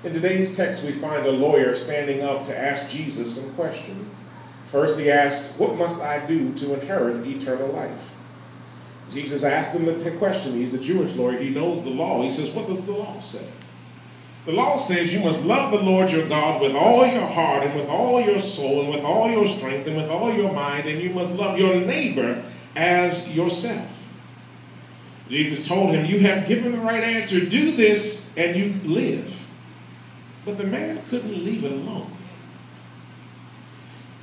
In today's text, we find a lawyer standing up to ask Jesus some questions. First, he asked, "What must I do to inherit eternal life?" Jesus asked him the question. He's a Jewish lawyer. He knows the law. He says, "What does the law say?" The law says you must love the Lord your God with all your heart and with all your soul and with all your strength and with all your mind, and you must love your neighbor as yourself. Jesus told him, "You have given the right answer. Do this and you live." But the man couldn't leave it alone.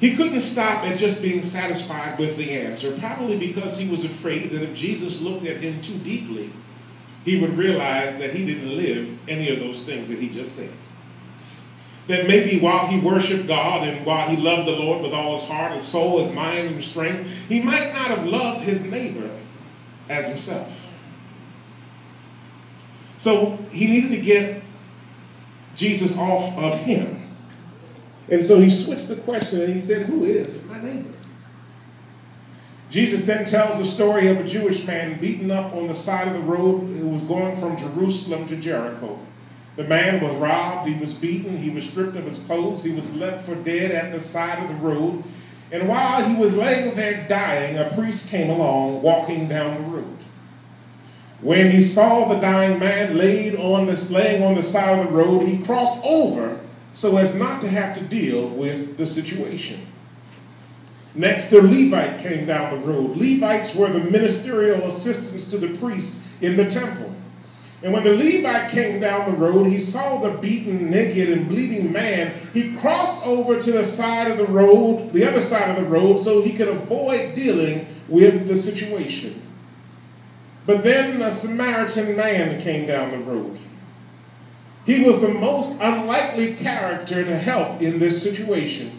He couldn't stop at just being satisfied with the answer, probably because he was afraid that if Jesus looked at him too deeply, he would realize that he didn't live any of those things that he just said. That maybe while he worshiped God and while he loved the Lord with all his heart, his soul, his mind, and strength, he might not have loved his neighbor as himself. So he needed to get Jesus off of him. And so he switched the question and he said, "Who is my neighbor?" Jesus then tells the story of a Jewish man beaten up on the side of the road who was going from Jerusalem to Jericho. The man was robbed, he was beaten, he was stripped of his clothes, he was left for dead at the side of the road. And while he was laying there dying, a priest came along walking down the road. When he saw the dying man laying on the side of the road, he crossed over so as not to have to deal with the situation. Next, the Levite came down the road. Levites were the ministerial assistants to the priest in the temple. And when the Levite came down the road, he saw the beaten, naked, and bleeding man. He crossed over to the side of the road, the other side of the road, so he could avoid dealing with the situation. But then a Samaritan man came down the road. He was the most unlikely character to help in this situation.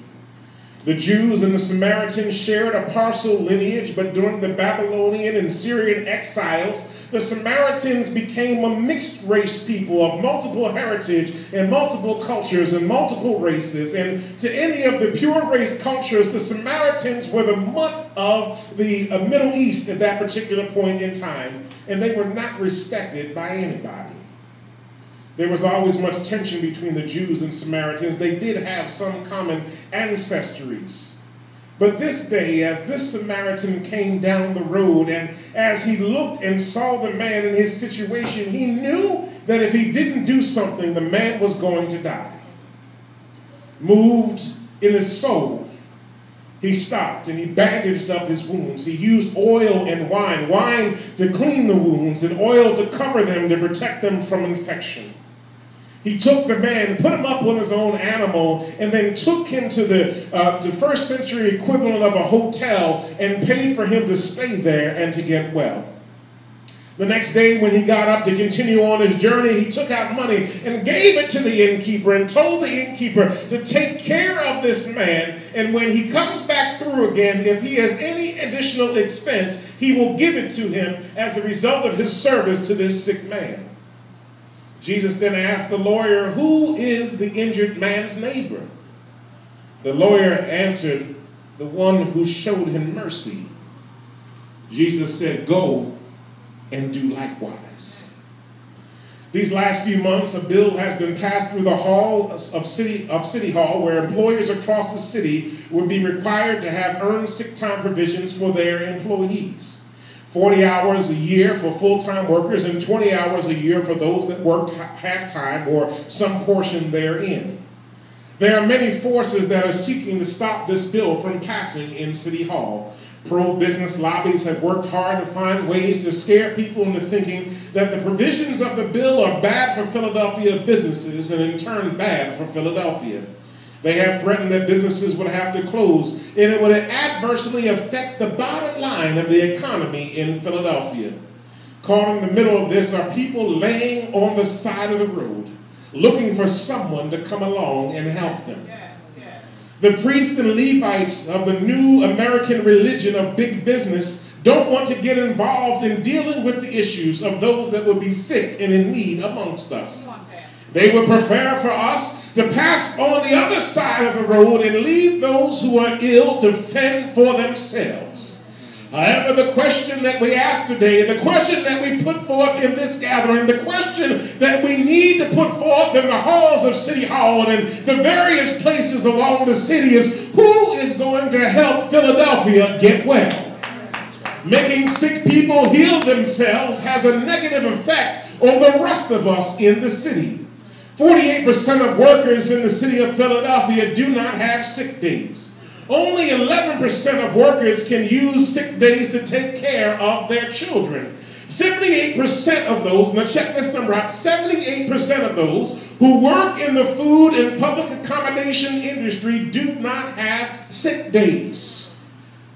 The Jews and the Samaritans shared a partial lineage, but during the Babylonian and Syrian exiles, the Samaritans became a mixed race people of multiple heritage and multiple cultures and multiple races. And to any of the pure race cultures, the Samaritans were the mutt of the Middle East at that particular point in time, and they were not respected by anybody. There was always much tension between the Jews and Samaritans. They did have some common ancestries. But this day, as this Samaritan came down the road, and as he looked and saw the man in his situation, he knew that if he didn't do something, the man was going to die. Moved in his soul, he stopped and he bandaged up his wounds. He used oil and wine to clean the wounds and oil to cover them to protect them from infection. He took the man, put him up on his own animal, and then took him to the first century equivalent of a hotel and paid for him to stay there and to get well. The next day when he got up to continue on his journey, he took out money and gave it to the innkeeper and told the innkeeper to take care of this man. And when he comes back through again, if he has any additional expense, he will give it to him as a result of his service to this sick man. Jesus then asked the lawyer, "Who is the injured man's neighbor?" The lawyer answered, "The one who showed him mercy." Jesus said, "Go and do likewise." These last few months, a bill has been passed through the hall of City Hall where employers across the city would be required to have earned sick time provisions for their employees. 40 hours a year for full-time workers and 20 hours a year for those that worked half-time or some portion therein. There are many forces that are seeking to stop this bill from passing in City Hall. Pro-business lobbies have worked hard to find ways to scare people into thinking that the provisions of the bill are bad for Philadelphia businesses and in turn bad for Philadelphia. They have threatened that businesses would have to close, and it would adversely affect the bottom line of the economy in Philadelphia. Caught in the middle of this are people laying on the side of the road, looking for someone to come along and help them. The priests and Levites of the new American religion of big business don't want to get involved in dealing with the issues of those that would be sick and in need amongst us. They would prefer for us to pass on the other side of the road and leave those who are ill to fend for themselves. However, the question that we ask today, the question that we put forth in this gathering, the question that we need to put forth in the halls of City Hall and the various places along the city is, who is going to help Philadelphia get well? Making sick people heal themselves has a negative effect on the rest of us in the city. 48% of workers in the city of Philadelphia do not have sick days. Only 11% of workers can use sick days to take care of their children. 78% of those, now check this number out, 78% of those who work in the food and public accommodation industry do not have sick days.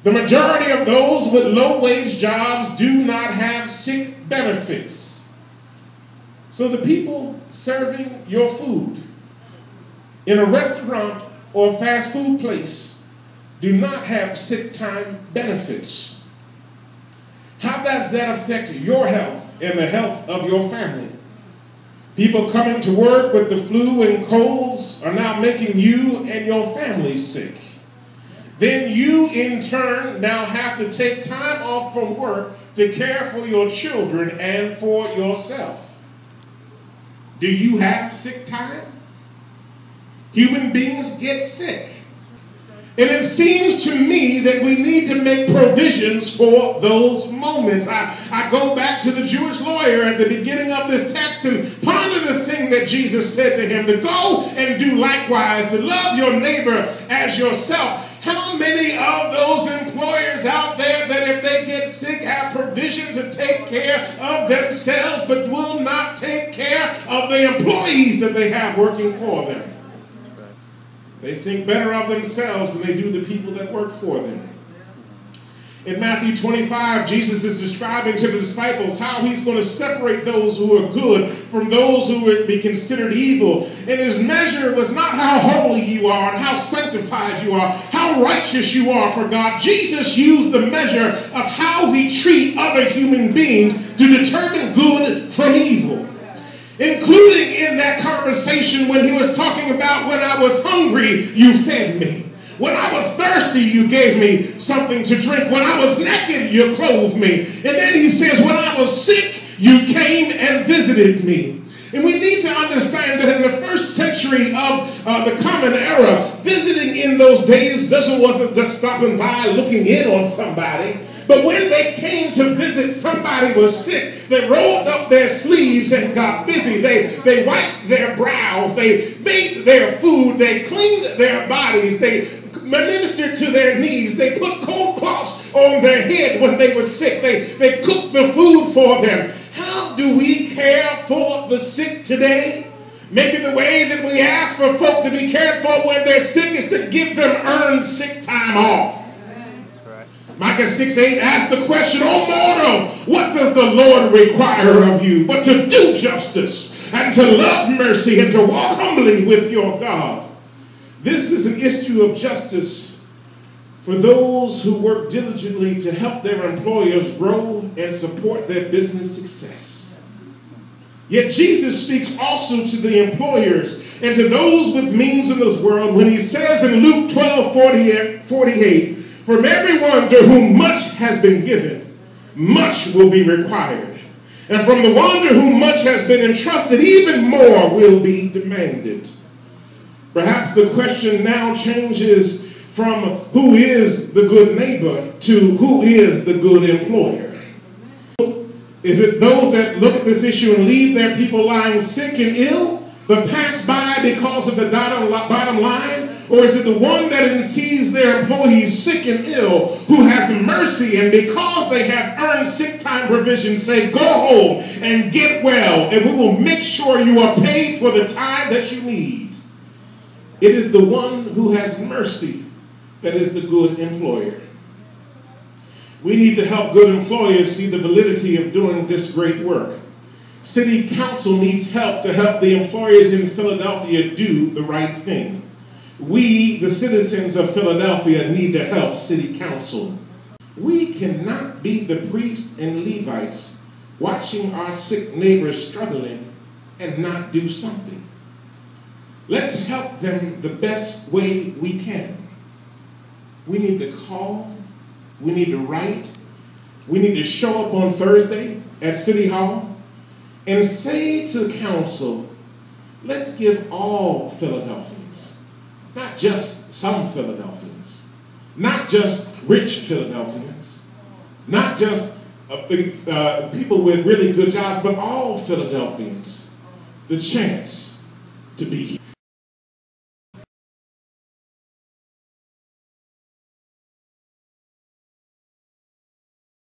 The majority of those with low-wage jobs do not have sick benefits. So the people serving your food in a restaurant or fast food place do not have sick time benefits. How does that affect your health and the health of your family? People coming to work with the flu and colds are now making you and your family sick. Then you, in turn, now have to take time off from work to care for your children and for yourself. Do you have sick time? Human beings get sick. And it seems to me that we need to make provisions for those moments. I go back to the Jewish lawyer at the beginning of this text and ponder the thing that Jesus said to him, to go and do likewise, to love your neighbor as yourself. How many of those employers out there that if they get sick have provision to take care of themselves but will not take care of the employees that they have working for them? They think better of themselves than they do the people that work for them. In Matthew 25, Jesus is describing to the disciples how he's going to separate those who are good from those who would be considered evil. And his measure was not how holy you are and how sanctified you are, how righteous you are for God. Jesus used the measure of how we treat other human beings to determine good from evil. Including in that conversation when he was talking about when I was hungry, you fed me. When I was thirsty, you gave me something to drink. When I was naked, you clothed me. And then he says, when I was sick, you came and visited me. And we need to understand that in the first century of the Common Era, visiting in those days wasn't just stopping by looking in on somebody. But when they came to visit, somebody was sick. They rolled up their sleeves and got busy. They wiped their brows. They made their food. They cleaned their bodies. They ministered to their needs. They put cold cloths on their head when they were sick. They cooked the food for them. How do we care for the sick today? Maybe the way that we ask for folk to be cared for when they're sick is to give them earned sick time off. Micah 6:8 asks the question, O mortal, what does the Lord require of you but to do justice and to love mercy and to walk humbly with your God? This is an issue of justice for those who work diligently to help their employers grow and support their business success. Yet Jesus speaks also to the employers and to those with means in this world when he says in Luke 12:48, from everyone to whom much has been given, much will be required. And from the one to whom much has been entrusted, even more will be demanded. Perhaps the question now changes from who is the good neighbor to who is the good employer. Is it those that look at this issue and leave their people lying sick and ill, but pass by because of the bottom line? Or is it the one that sees their employees sick and ill, who has mercy, and because they have earned sick time provision, say, go home and get well, and we will make sure you are paid for the time that you need? It is the one who has mercy that is the good employer. We need to help good employers see the validity of doing this great work. City Council needs help to help the employers in Philadelphia do the right thing. We, the citizens of Philadelphia, need to help City Council. We cannot be the priests and Levites watching our sick neighbors struggling and not do something. Let's help them the best way we can. We need to call, we need to write, We need to show up on Thursday at City Hall and say to the council, let's give all Philadelphians, not just some Philadelphians, not just rich Philadelphians, not just people with really good jobs, but all Philadelphians, the chance to be here.